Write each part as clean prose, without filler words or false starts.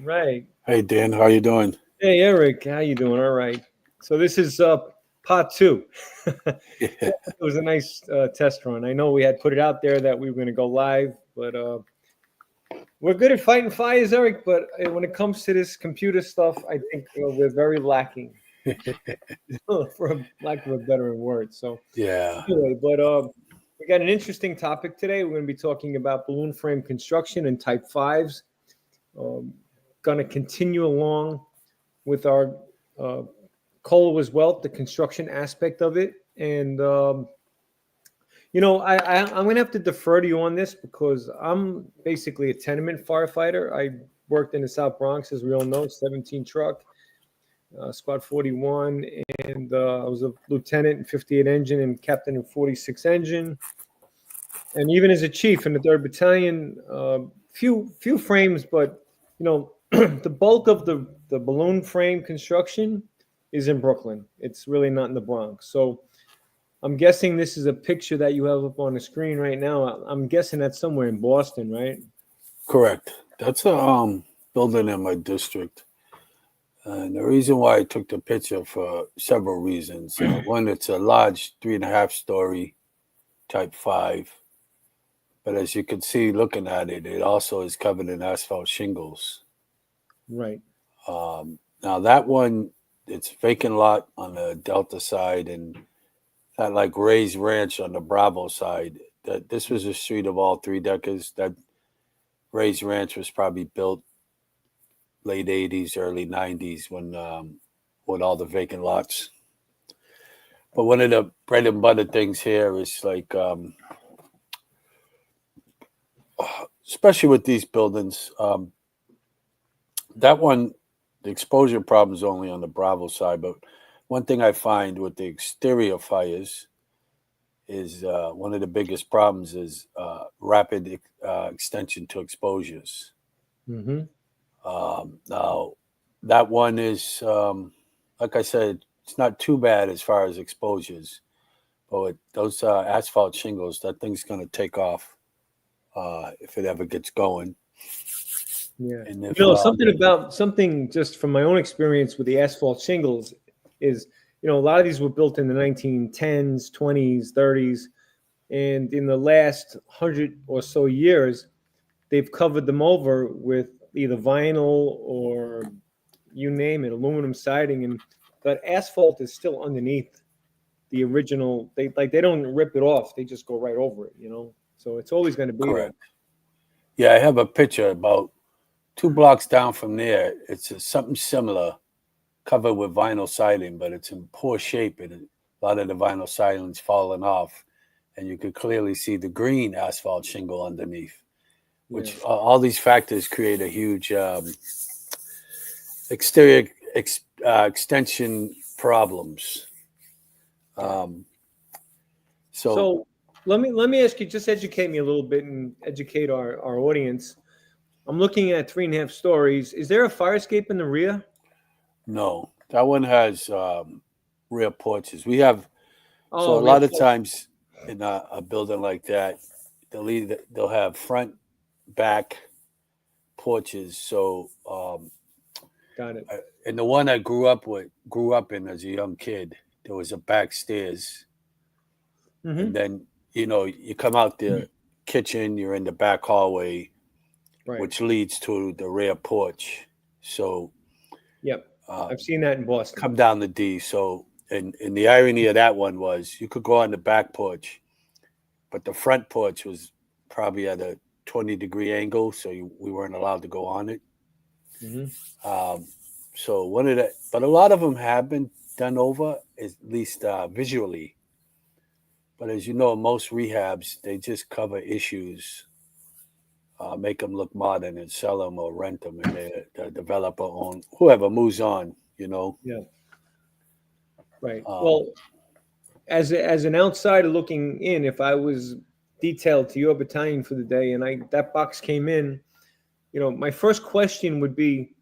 Right. Hey Dan, how you doing? Hey, Erik, how you doing? All right. So this is part two. Yeah, It was a nice test run. I know we had put it out there that we were going to go live, but we're good at fighting fires, Erik. But when it comes to this computer stuff, I think we're very lacking, for lack of a better word. So yeah, anyway, but we got an interesting topic today. We're going to be talking about balloon frame construction and Type Fives. Um, going to continue along with our uh, coal as well, the construction aspect of it. And, I'm going to have to defer to you on this because I'm basically a tenement firefighter. I worked in the South Bronx, as we all know, 17 truck, Squad 41, and I was a lieutenant in 58 engine and captain in 46 engine. And even as a chief in the 3rd Battalion, few frames, but, the bulk of the balloon frame construction is in Brooklyn. It's really not in the Bronx. So I'm guessing this is a picture that you have up on the screen right now. I'm guessing that's somewhere in Boston, right? correct. That's a building in my district, and the reason why I took the picture for several reasons. One, it's a large 3.5 story Type 5, but as you can see, looking at it, it also is covered in asphalt shingles. Right. Now that one, it's vacant lot on the Delta side, and that like Ray's Ranch on the Bravo side. That this was a street of all three deckers. That Ray's Ranch was probably built late '80s, early '90s when all the vacant lots. But one of the bread and butter things here is like, especially with these buildings, that one, the exposure problem is only on the Bravo side. But one thing I find with the exterior fires is one of the biggest problems is rapid extension to exposures. Mm-hmm. Now, that one is, like I said, it's not too bad as far as exposures, but with those asphalt shingles, that thing's going to take off if it ever gets going. Yeah. And if Something just from my own experience with the asphalt shingles is, a lot of these were built in the 1910s, 20s, 30s, and in the last 100 or so years, they've covered them over with either vinyl or you name it, aluminum siding, and that asphalt is still underneath the original. They don't rip it off; they just go right over it. So it's always going to be there. correct, yeah, I have a picture about 2 blocks down from there. It's something similar, covered with vinyl siding, but it's in poor shape, and a lot of the vinyl siding's fallen off, and you could clearly see the green asphalt shingle underneath. Yeah. Which all these factors create a huge exterior extension problems. Um, so So let me ask you, just educate me a little bit and educate our audience. I'm looking at 3.5 stories. Is there a fire escape in the rear? no, that one has rear porches. We have so Oh, a rear lot of porch. times in a building like that, they'll have front, back porches. So Got it. in the one I grew up in as a young kid, there was a back stairs, Mm-hmm. and then you come out the kitchen, you're in the back hallway, Right. which leads to the rear porch. So Yep. uh, I've seen that in Boston. come down the D. So and the irony of that one was you could go on the back porch, but the front porch was probably at a 20-degree angle, so we weren't allowed to go on it. Mm-hmm. Um, so but a lot of them have been done over, at least visually. But as you know, most rehabs they just cover issues, make them look modern, and sell them or rent them, and the developer own whoever moves on. Yeah. Right. Um, Well, as an outsider looking in, if I was detailed to your battalion for the day and that box came in, my first question would be,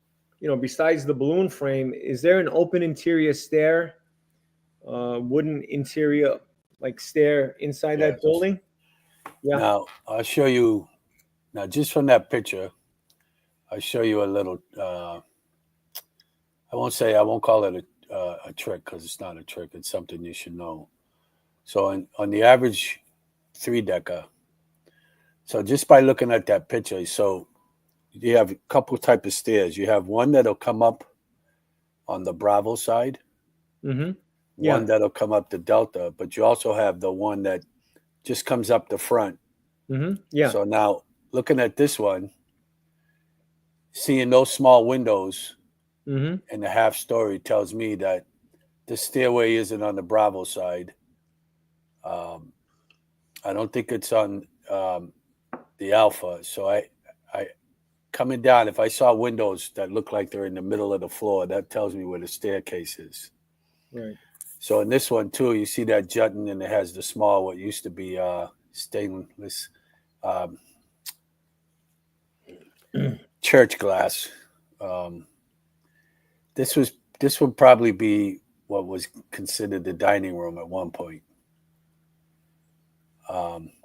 besides the balloon frame, is there an open interior stair, wooden interior like stair inside that yes. building? Yeah. Now I'll show you. Now, just from that picture, I'll show you a little. I won't call it a trick because it's not a trick. It's something you should know. So on the average three decker, so just by looking at that picture, so you have a couple type of stairs. You have one that'll come up on the Bravo side, Mm-hmm. one Yeah. that'll come up the Delta, but you also have the one that just comes up the front. Mm-hmm. Yeah. So now looking at this one, seeing those small windows Mm-hmm. in the half story tells me that the stairway isn't on the Bravo side. Um, I don't think it's on the Alpha. So I coming down, if I saw windows that look like they're in the middle of the floor, that tells me where the staircase is. Right. So in this one too, you see that jutting, and it has the small, what used to be stainless um, church glass. Um, this would probably be what was considered the dining room at one point.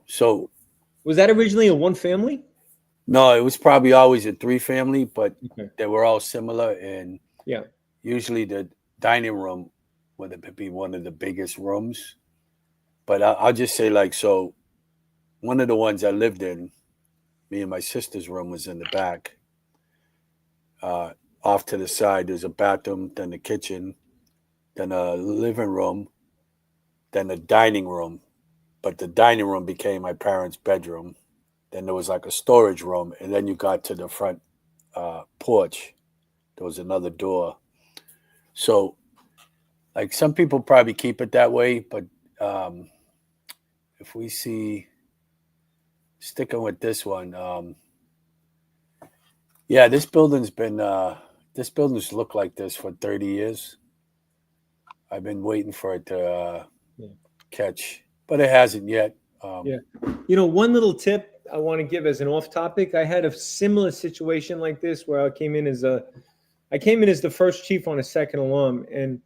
So Was that originally a one family? no, it was probably always a three family, but Okay. they were all similar, and Yeah. usually the dining room would be one of the biggest rooms. But I'll just say, like, so one of the ones I lived in, me and my sister's room was in the back. Off to the side, there's a bathroom, then the kitchen, then a living room, then a dining room. But the dining room became my parents' bedroom. Then there was like a storage room, and then you got to the front porch. There was another door. So, like, some people probably keep it that way, but if we see sticking with this one, yeah, this building's looked like this for 30 years. I've been waiting for it to Yeah. catch, but it hasn't yet. Yeah. You know, one little tip I want to give as an off topic, I had a similar situation like this where I came in as the first chief on a second alarm, and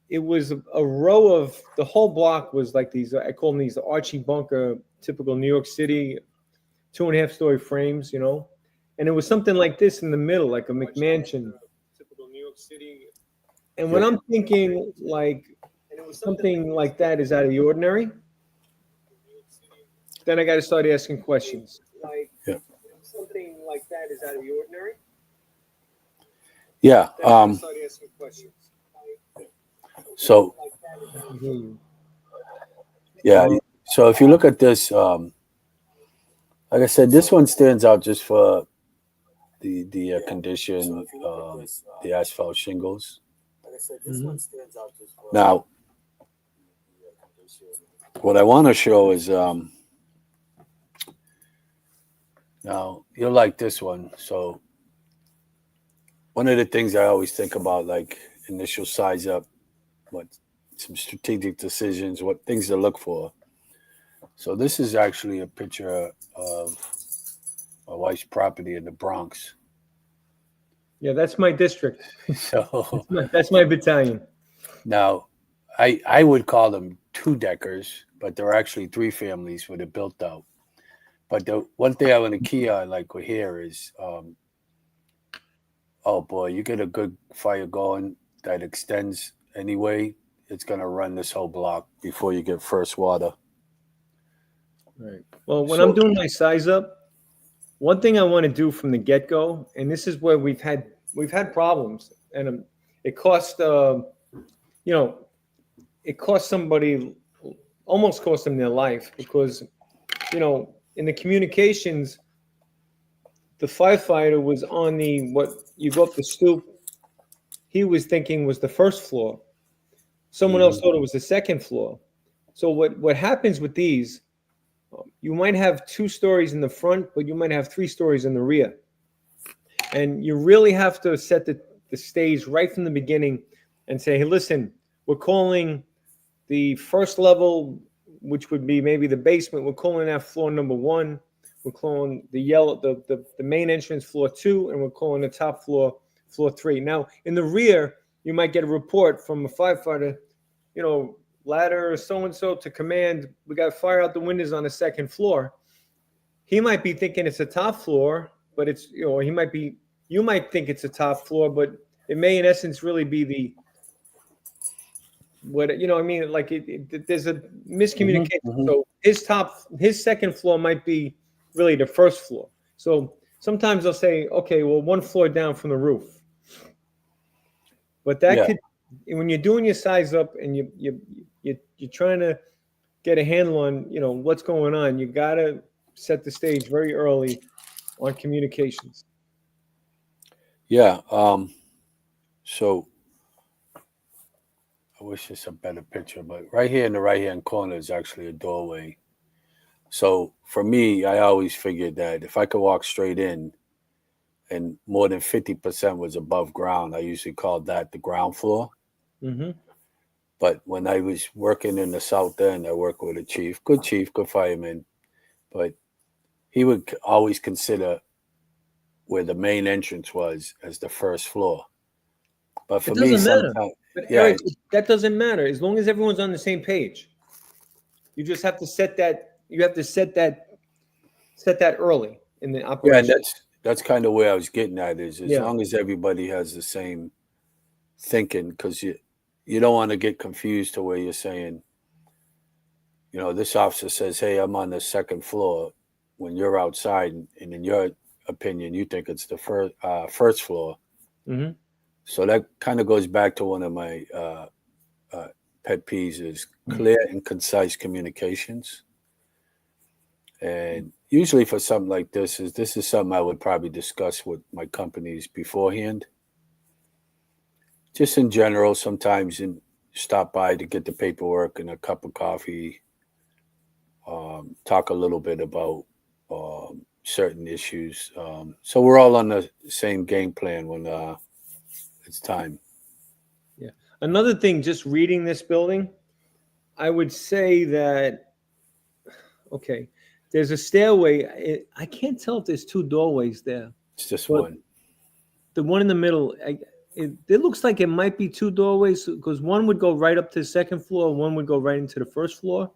it was a row of the whole block was like these, I call them these Archie Bunker, typical New York City, 2.5 story frames, you know, and it was something like this in the middle, like a McMansion. Typical New York City. And when Yeah. I'm thinking like something like that is out of the ordinary, then I got to start asking questions. Like Yeah. something like that is out of the ordinary. Yeah. Then I got to start asking questions. So, yeah. So if you look at this, like I said, this one stands out just for the condition, the asphalt shingles. Now, what I want to show is now you'll like this one. So one of the things I always think about, like initial size up, what some strategic decisions, what things to look for. So this is actually a picture of my wife's property in the Bronx. Yeah, that's my district. So That's my battalion. now I would call them two deckers, but they're actually three families with it built out. But the one thing I want to key on, like here, is oh boy, you get a good fire going that extends anyway, it's gonna run this whole block before you get first water. Right. Well, when So I'm doing my size up, one thing I want to do from the get go, and this is where we've had problems, and it cost you know, it cost somebody, almost cost them their life, because you know, in the communications, the firefighter was on the, what you go up the stoop, he was thinking was the first floor. Someone else thought it was the second floor. So what happens with these, you might have 2 stories in the front, but you might have 3 stories in the rear. And you really have to set the stage right from the beginning and say, hey, listen, we're calling the first level, which would be maybe the basement, we're calling that floor number 1. We're calling the main entrance floor 2, and we're calling the top floor 3. Now, in the rear, you might get a report from a firefighter, you know, ladder so-and-so to command, we got fire out the windows on the second floor. He might be thinking it's a top floor, but it's, he might be, you might think it's a top floor, but it may in essence really be the, what, I mean, like there's a Mhm, miscommunication. mhm. So his second floor might be really the first floor. So sometimes they'll say, okay, well, one floor down from the roof, but that Yeah, could, when you're doing your size up and you're trying to get a handle on, what's going on, you gotta set the stage very early on communications. yeah. So I wish it's a better picture, but right here in the right hand corner is actually a doorway. So for me, I always figured that if I could walk straight in and more than 50% was above ground, I usually called that the ground floor. Hmm. But when I was working in the South End, I worked with a chief, good fireman, but he would always consider where the main entrance was as the first floor. But It for me, doesn't matter. sometimes, But yeah, Eric, that doesn't matter as long as everyone's on the same page. You just have to set that. You have to set that early in the yeah, and operation. that's kind of where I was getting at is as Yeah. long as everybody has the same thinking, because you don't want to get confused to where you're saying, this officer says, "Hey, I'm on the second floor," when you're outside, and in your opinion, you think it's the first floor. Hmm. So that kind of goes back to one of my uh, pet peeves is clear and concise communications. And usually for something like this is something I would probably discuss with my companies beforehand. Just in general, sometimes stop by to get the paperwork and a cup of coffee, talk a little bit about certain issues. So we're all on the same game plan when it's time. Yeah. Another thing, just reading this building, I would say that, okay, there's a stairway. I can't tell if there's two doorways there, It's just but one. the one in the middle, it looks like it might be two doorways because one would go right up to the second floor, one would go right into the first floor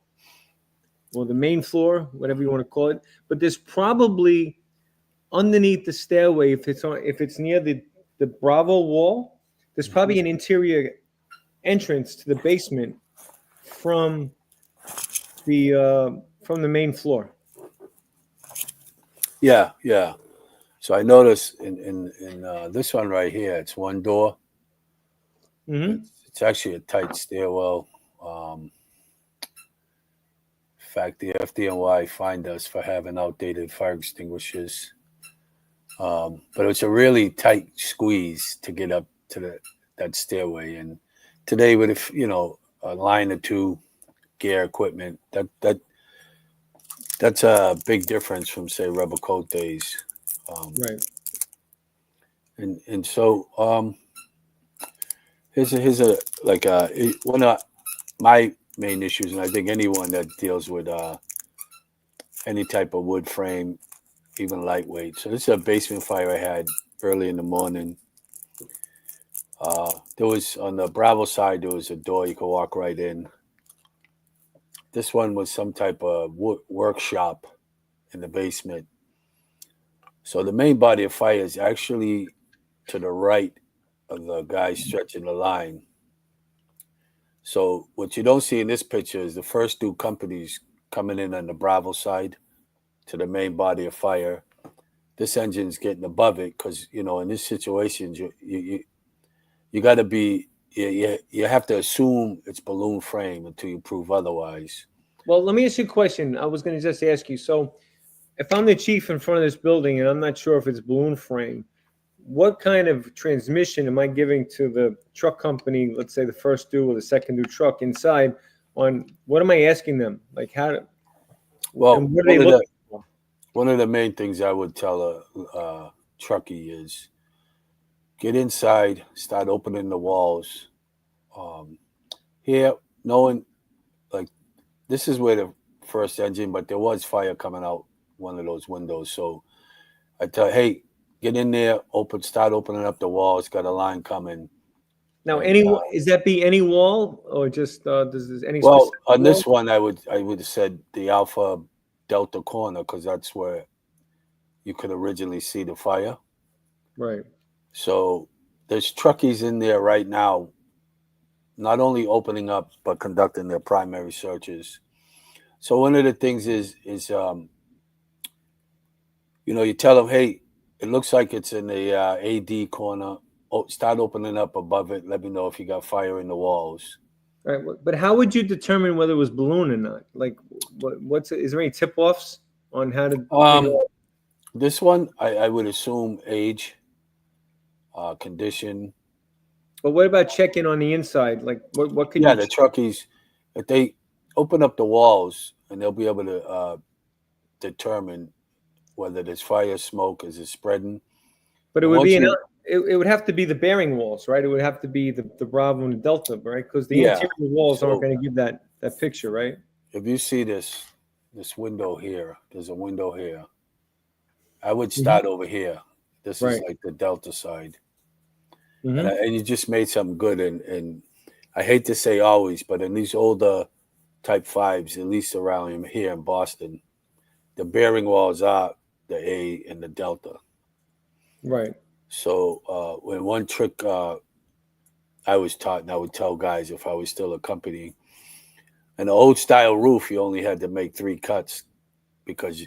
or the main floor, whatever you want to call it. But there's probably underneath the stairway, if it's near the Bravo wall, there's Mhm. probably an interior entrance to the basement from the main floor. Yeah, yeah. So I noticed in this one right here, it's one door. Hmm. It's actually a tight stairwell. Um, in fact, the FDNY fined us for having outdated fire extinguishers. But it's a really tight squeeze to get up to that stairway. And today, with a line or two gear equipment, that's a big difference from say rubber coat days. Um, Right. and so here's a like one of my main issues, and I think anyone that deals with any type of wood frame, even lightweight. So this is a basement fire I had early in the morning. There was on the Bravo side, there was a door you could walk right in. This one was some type of workshop in the basement. So the main body of fire is actually to the right of the guy stretching the line. So what you don't see in this picture is the first two companies coming in on the Bravo side to the main body of fire. This engine's getting above it because in this situation you got to be you have to assume it's balloon frame until you prove otherwise. Well, let me ask you a question. I was going to just ask you. So, if I'm the chief in front of this building and I'm not sure if it's balloon frame, what kind of transmission am I giving to the truck company? Let's say the first due or the second due truck inside. On what am I asking them? Like how? Well, And what are they looking for? one of the main things I would tell a truckie is get inside, start opening the walls. Um, here, knowing like this is where the first engine, but there was fire coming out one of those windows. So I tell, hey, get in there, start opening up the walls. Got a line coming, Now, and is that be any wall or just does this any well, specific on wall? this one, I would have said the Alpha Delta corner because that's where you could originally see the fire. Right. So there's truckies in there right now, not only opening up but conducting their primary searches. So one of the things is you tell them, hey, it looks like it's in the AD corner. Oh, start opening up above it. Let me know if you got fire in the walls. Right. But how would you determine whether it was balloon or not? Like, is there any tip offs on how to figure out? This one, I would assume age, condition. But what about checking on the inside? Like, what could Yeah, you? the truckies, if they open up the walls, and they'll be able to determine whether there's fire, smoke, is it spreading. But it And would once be you, it would have to be the bearing walls, right? It would have to be the Bravo and the Delta, right? Because the yeah. interior walls aren't So going to give that picture, right? if you see this window here, there's a window here. I would Mhm. start over here. This is Right. like the Delta side, and Hmm. and you just made something good. And I hate to say always, but in these older Type 5s, at least around here in Boston, the bearing walls are the A and the Delta. Right. So when one trick I was taught, and I would tell guys if I was still a company, an old style roof, you only had to make 3 cuts because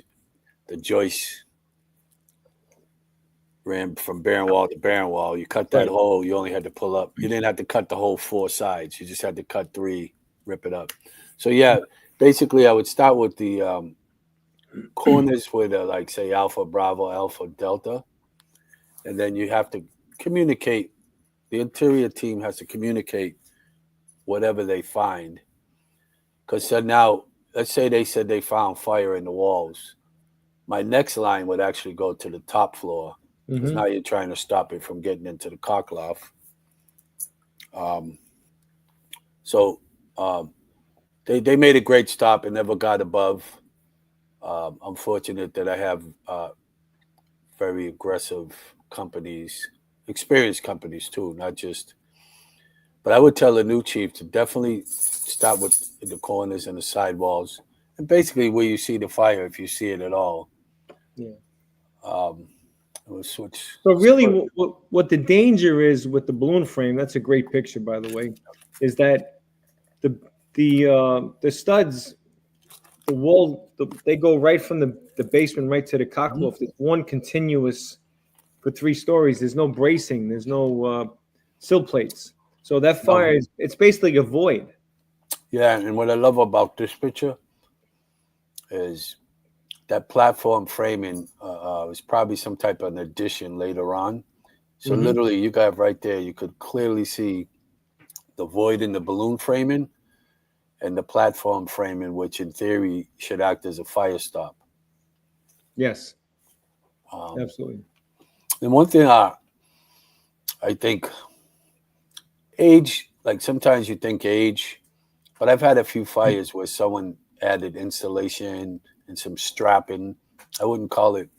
the joist ran from bearing wall to bearing wall. You cut that Right. hole, you only had to pull up. You didn't have to cut the whole 4 sides. You just had to cut 3, rip it up. So yeah, basically I would start with the corners with like say Alpha, Bravo, Alpha, Delta, and then you have to communicate. The interior team has to communicate whatever they find. Because so now, let's say they said they found fire in the walls. My next line would actually go to the top floor because Hmm. now you're trying to stop it from getting into the cock loft. Um, so they made a great stop and never got above. I'm fortunate that I have very aggressive companies, experienced companies too, not just. But I would tell a new chief to definitely start with the corners and the sidewalls, and basically where you see the fire, if you see it at all. Yeah. Um, we'll switch. So really, what the danger is with the balloon frame? That's a great picture, by the way. Is that the the studs, the wall, they go right from the basement right to the Mhm. cockloft. It's one continuous for 3 stories. There's no bracing. There's no sill plates. So that No. fire is it's basically a void. Yeah, and what I love about this picture is that platform framing is probably some type of an addition later on. So Hmm. literally, you got right there, you could clearly see the void in the balloon framing and the platform framing, which in theory should act as a fire stop. Yes, Um, absolutely. and one thing I think age, like sometimes you think age, but I've had a few fires where someone added insulation and some strapping. I wouldn't call it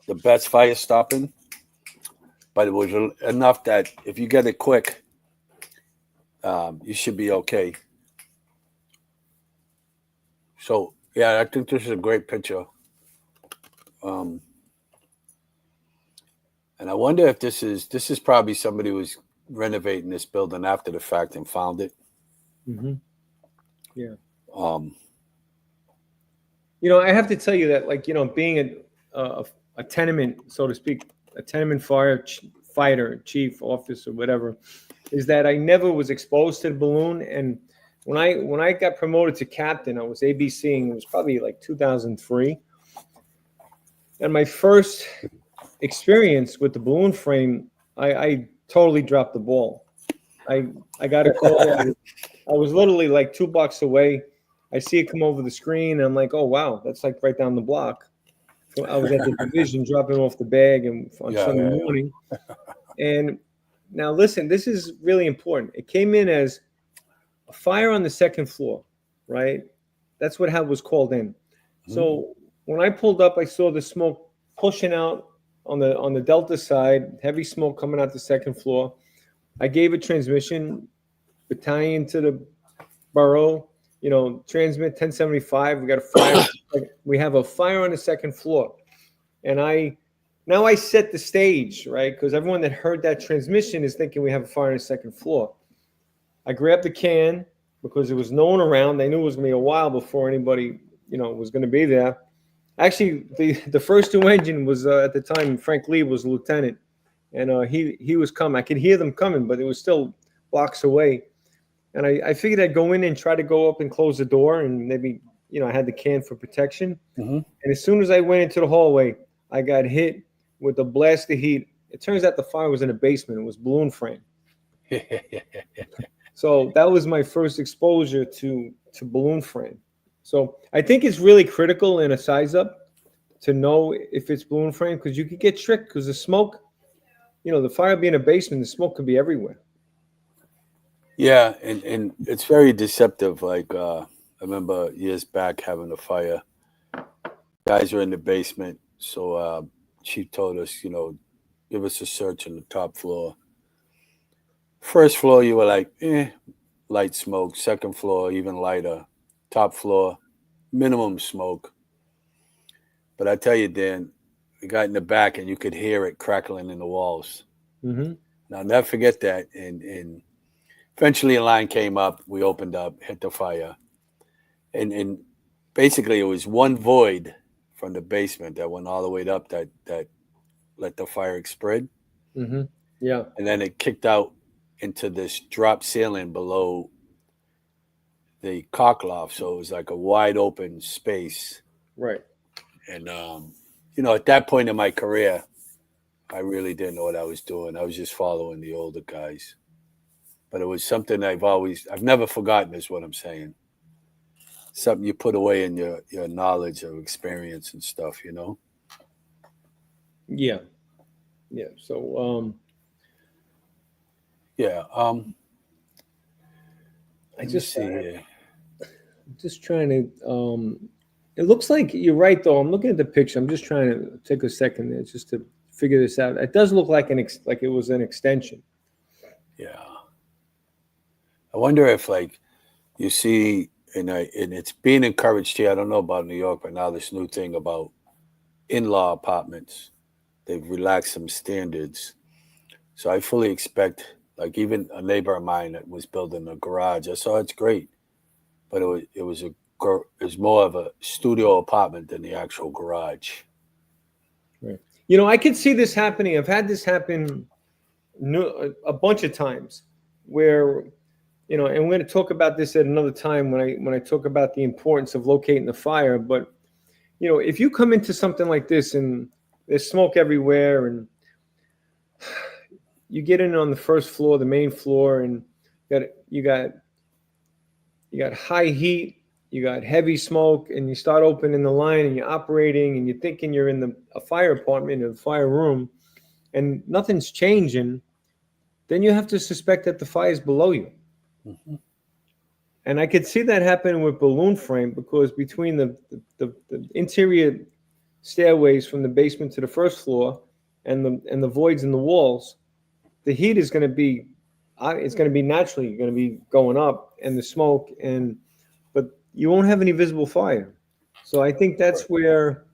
the best fire stopping, but it was enough that if you get it quick, you should be okay. So yeah, I think this is a great picture. Um, and I wonder if this is probably somebody who was renovating this building after the fact and found it. Hmm. Yeah. Um, I have to tell you that, like, being a tenement, so to speak, a tenement fighter, chief, officer, whatever, is that I never was exposed to the balloon. And when I got promoted to captain, I was ABCing. It was probably like 2003, and my first experience with the balloon frame, I totally dropped the ball. I I got a call. I was literally like 2 blocks away. I see it come over the screen. And I'm like, oh wow, that's like right down the block. I was at the division dropping off the bag and on yeah, Sunday yeah, yeah. morning. And now listen, this is really important. It came in as a fire on the second floor, right? That's what was called in. Mhm. So when I pulled up, I saw the smoke pushing out on the Delta side, heavy smoke coming out the second floor. I gave a transmission battalion to the borough, transmit 1075. We got a fire. We have a fire on the second floor. And now I set the stage, right? Because everyone that heard that transmission is thinking we have a fire on the second floor. I grabbed the can because there was no one around. They knew it was going to be a while before anybody, was going to be there. Actually, the first two engine was at the time Frank Lee was a lieutenant, and he was coming. I could hear them coming, but it was still blocks away. And I figured I'd go in and try to go up and close the door, and maybe I had the can for protection. Mm-hmm. And as soon as I went into the hallway, I got hit with a blast of heat. It turns out the fire was in a basement. It was balloon frame. So that was my first exposure to balloon frame. So I think it's really critical in a size up to know if it's balloon frame, because you could get tricked because the smoke, the fire being a basement, the smoke could be everywhere. Yeah, and it's very deceptive. Like I remember years back having a fire. Guys were in the basement, so chief told us, give us a search on the top floor. First floor, you were like, light smoke. Second floor, even lighter. Top floor, minimum smoke. But I tell you, Dan, we got in the back and you could hear it crackling in the walls. Mm-hmm. Now, I'll never forget that. And eventually a line came up. We opened up, hit the fire. And basically it was one void from the basement that went all the way up that let the fire spread. Mm-hmm. Yeah. And then it kicked out into this drop ceiling below the cock loft. So it was like a wide open space. Right. And, at that point in my career, I really didn't know what I was doing. I was just following the older guys. But it was something I've never forgotten is what I'm saying. Something you put away in your knowledge or experience and stuff, Yeah. Yeah. So, yeah. I just see here. Just trying to. It looks like you're right, though. I'm looking at the picture. I'm just trying to take a second there just to figure this out. It does look like like it was an extension. Yeah. I wonder if you see, and it's being encouraged here. I don't know about New York, but now this new thing about in-law apartments, they've relaxed some standards. So I fully expect, even a neighbor of mine that was building a garage, I saw it's great, but it was more of a studio apartment than the actual garage. Right. I could see this happening. I've had this happen a bunch of times where, and we're going to talk about this at another time when I talk about the importance of locating the fire. But, if you come into something like this and there's smoke everywhere and you get in on the first floor, the main floor, and you got high heat, you got heavy smoke, and you start opening the line and you're operating and you're thinking you're in a fire apartment, a fire room, and nothing's changing, then you have to suspect that the fire is below you. Mm-hmm. And I could see that happening with balloon frame, because between the interior stairways from the basement to the first floor and the voids in the walls, the heat is going to be, it's going to be naturally going to be going up, and the smoke, but you won't have any visible fire. So I think that's where,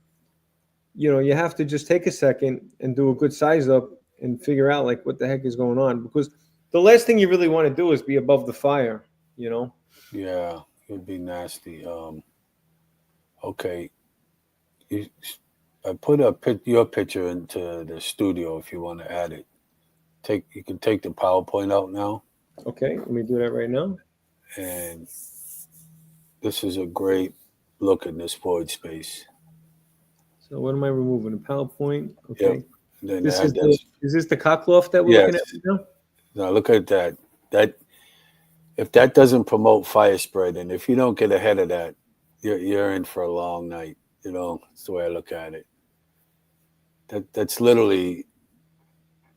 you have to just take a second and do a good size up and figure out what the heck is going on, because the last thing you really want to do is be above the fire, Yeah, it'd be nasty. Okay. I put your picture into the studio if you want to add it. You can take the PowerPoint out now. Okay, let me do that right now. And this is a great look in this void space. So what am I removing? The PowerPoint? Okay. Yep. Is this the cock loft that we're looking at right now? Now look at that. If that doesn't promote fire spread, and if you don't get ahead of that, you're in for a long night. That's the way I look at it. That's literally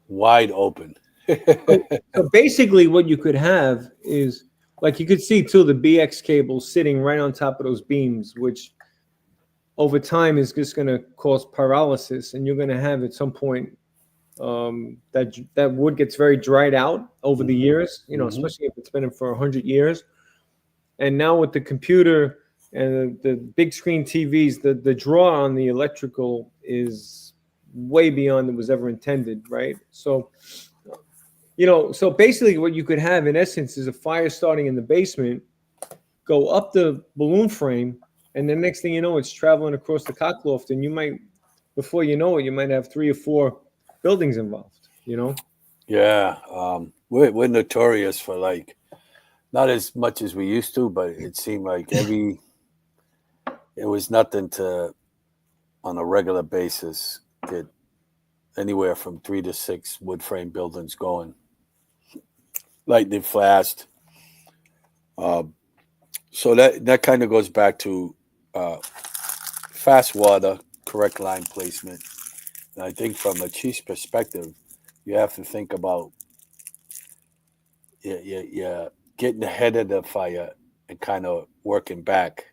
wide open. So basically what you could have is, you could see too, the BX cable sitting right on top of those beams, which over time is just going to cause paralysis, and you're going to have at some point that wood gets very dried out over the years, especially if it's been in for 100 years. And now with the computer and the big screen TVs, the draw on the electrical is way beyond what was ever intended, right? So, so basically what you could have in essence is a fire starting in the basement, go up the balloon frame, and the next thing you know, it's traveling across the cockloft, and you might, before you know it, you might have 3 or 4 buildings involved. Yeah, we're notorious for like not as much as we used to, but it seemed like it was nothing to on a regular basis get anywhere from 3 to 6 wood frame buildings going lightning fast. Um, so that kind of goes back to uh, fast water, correct line placement. And I think from a chief's perspective, you have to think about yeah, getting ahead of the fire and kind of working back.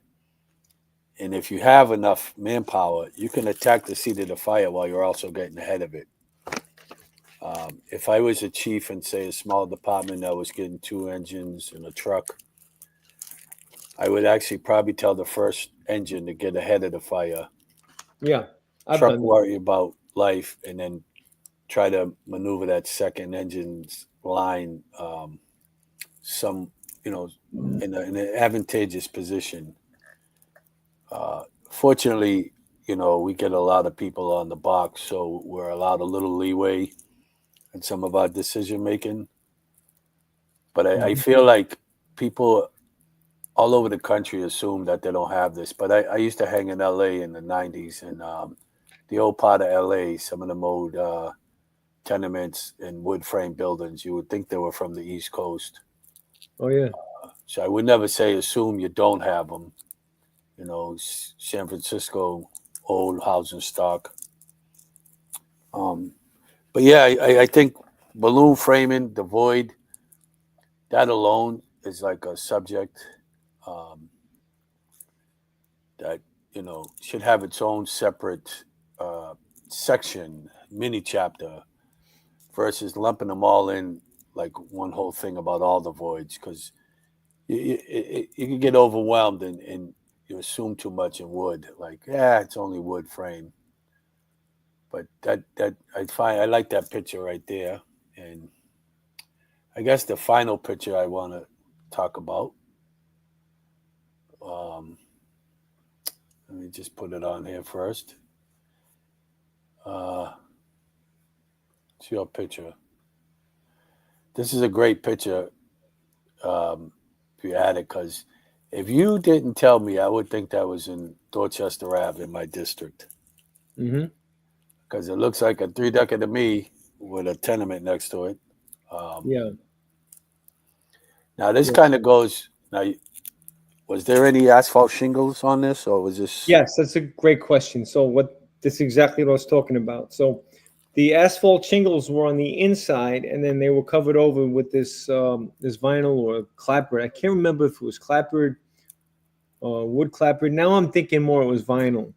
And if you have enough manpower, you can attack the seat of the fire while you're also getting ahead of it. If I was a chief in, say, a small department that was getting 2 engines and a truck, I would actually probably tell the first engine to get ahead of the fire, Yeah, I've truck done that. worry about life, and then try to maneuver that second engine's line some, you know, in an advantageous position. Fortunately, we get a lot of people on the box, so we're allowed a little leeway in some of our decision making. But I Mhm. feel like people all over the country assume that they don't have this. But I used to hang in LA in the 90s, and the old part of LA, some of the old tenements and wood frame buildings, you would think they were from the East Coast. Oh yeah. So I would never say assume you don't have them. San Francisco, old housing stock. Um, but yeah, I think balloon framing, the void, that alone is like a subject um, that should have its own separate uh, section, mini chapter, versus lumping them all in like one whole thing about all the voids, because you can get overwhelmed and you assume too much in wood. Like, yeah, it's only wood frame. But that I like that picture right there. And I guess the final picture I want to talk about. Um, Let me just put it on here first. Uh, it's your picture. This is a great picture. If you had it, because if you didn't tell me, I would think that was in Dorchester Ave in my district. Hmm. Because it looks like a three-decker to me with a tenement next to it. Um, Yeah. Now this Yeah. kind of goes. Now, was there any asphalt shingles on this, or was this? Yes, that's a great question. So what that's exactly what I was talking about. So the asphalt shingles were on the inside, and then they were covered over with this vinyl or clapboard. I can't remember if it was clapboard or wood clapboard. Now I'm thinking more it was vinyl,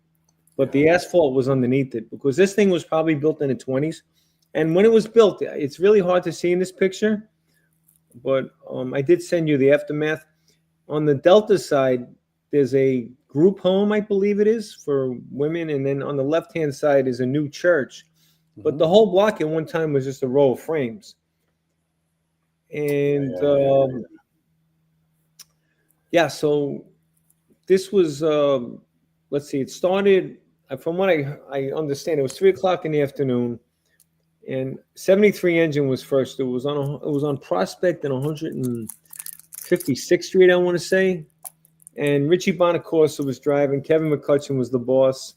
but Yeah. the asphalt was underneath it because this thing was probably built in the 20s. And when it was built, it's really hard to see in this picture, but I did send you the aftermath. On the Delta side, there's a group home, I believe it is, for women, and then on the left-hand side is a new church. But Hmm. the whole block at one time was just a row of frames. Yeah, And yeah, yeah. yeah, so this was, let's see, it started, from what I understand, it was 3 o'clock in the afternoon, and 73 engine was first. It was on Prospect and 156th Street, I want to say. And Richie Bonacorsa was driving. Kevin McCutcheon was the boss,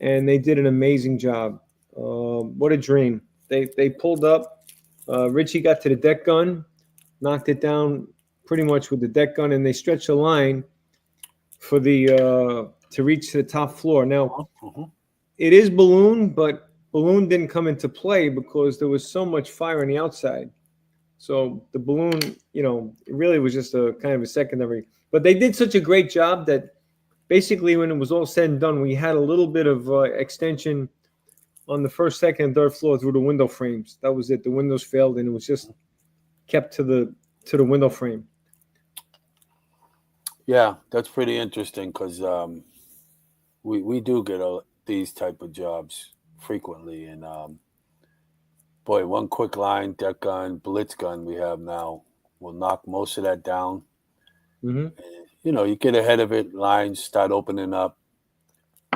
and they did an amazing job. What a dream! They pulled up. Richie got to the deck gun, knocked it down pretty much with the deck gun, and they stretched the line for the to reach the top floor. Now Uh-huh, uh-huh. it is balloon, but balloon didn't come into play because there was so much fire on the outside. So the balloon, it really was just a kind of a secondary. But they did such a great job that basically, when it was all said and done, we had a little bit of extension on the first, second, and third floor through the window frames. That was it. The windows failed, and it was just kept to the window frame. Yeah, that's pretty interesting because we do get these type of jobs frequently, and boy, one quick line, deck gun, blitz gun we have now will knock most of that down. Mm-hmm. And, you know, you get ahead of it, lines start opening up,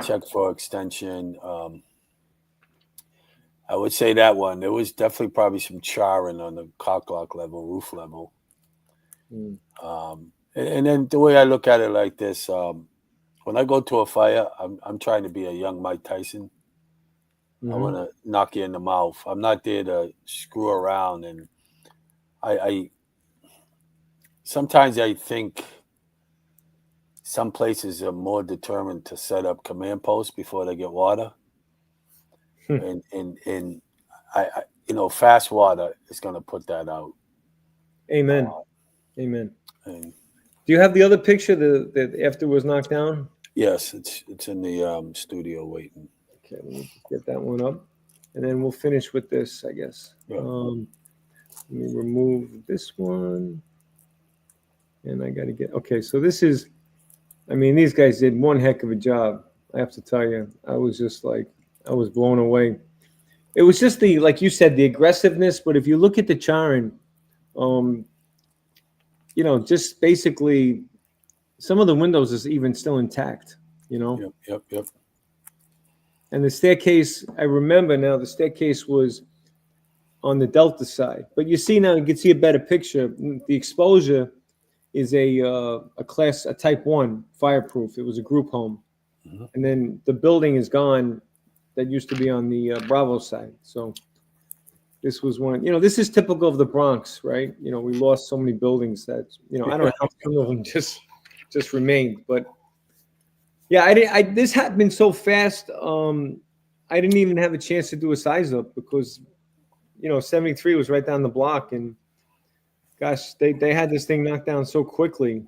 check for extension. I would say that one. There was definitely probably some charring on the cocklock level, roof level. Mm. And then the way I look at it like this, when I go to a fire, I'm trying to be a young Mike Tyson. I Mm-hmm. want to knock you in the mouth. I'm not there to screw around. And I sometimes I think some places are more determined to set up command posts before they get water. And I you know, fast water is going to put that out. Amen. Amen. And Do you have the other picture that after it was knocked down? yes, it's in the studio waiting. Okay, let me just get that one up, and then we'll finish with this, I guess. Yeah. Let me remove this one, and I got to get. Okay, so this is. I mean, these guys did one heck of a job. I have to tell you, I was just like, I was blown away. It was just the, like you said, the aggressiveness. But if you look at the charring, um, you know, just basically, some of the windows is even still intact. You know. Yep. And the staircase, I remember now, the staircase was on the Delta side. But you see now, you can see a better picture. The exposure is a type 1 fireproof. It was a group home. Mm-hmm. And then the building is gone that used to be on the Bravo side. So this was one, you know, this is typical of the Bronx, right? You know, we lost so many buildings that, you know, I don't know how some of them just remained, but yeah, this happened so fast. I didn't even have a chance to do a size up because, you know, 73 was right down the block, and gosh, they had this thing knocked down so quickly.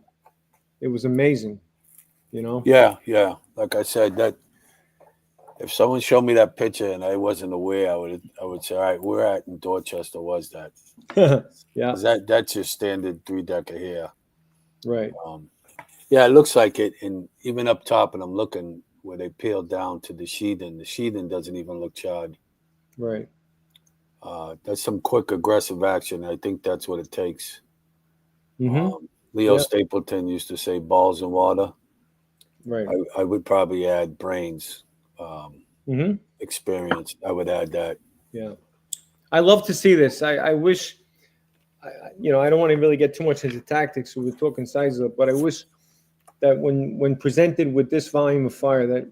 It was amazing, you know? Yeah. Like I said, that if someone showed me that picture and I wasn't aware, I would say, all right, where at in Dorchester was that? Yeah. 'Cause that's your standard 3-decker here. Right. Yeah, it looks like it, and even up top, and I'm looking where they peeled down to the sheathing. The sheathing doesn't even look charred. Right. That's some quick, aggressive action. I think that's what it takes. Mm-hmm. Leo Yeah. Stapleton used to say balls in water. Right. I would probably add brains, Mm-hmm. experience. I would add that. Yeah. I love to see this. I wish, you know, I don't want to really get too much into tactics. So we're talking sizes up, but I wish that when presented with this volume of fire,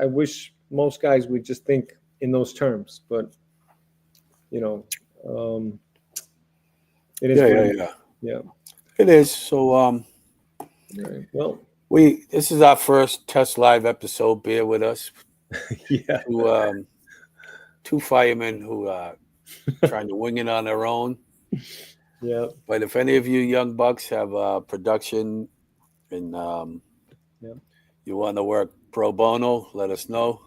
I wish most guys would just think in those terms. But you know, it is. Yeah. It is. So, Right. Well. this is our first test live episode. Bear with us. Yeah. Two firemen who are trying to wing it on their own. Yeah. But if any of you young bucks have production and you want to work pro bono, let us know.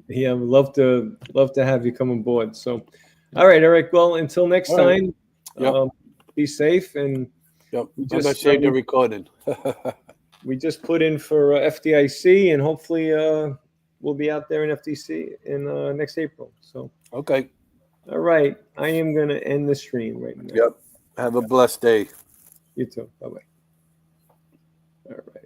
Yeah. Love to have you come on board. So, all right, Eric. Well, until next time, be safe. And we just saved the recording. We just put in for FDIC, and hopefully we'll be out there in FDC in next April. So okay. All right. I am going to end the stream right now. Yep. Have a blessed day. You too. Bye-bye. All right.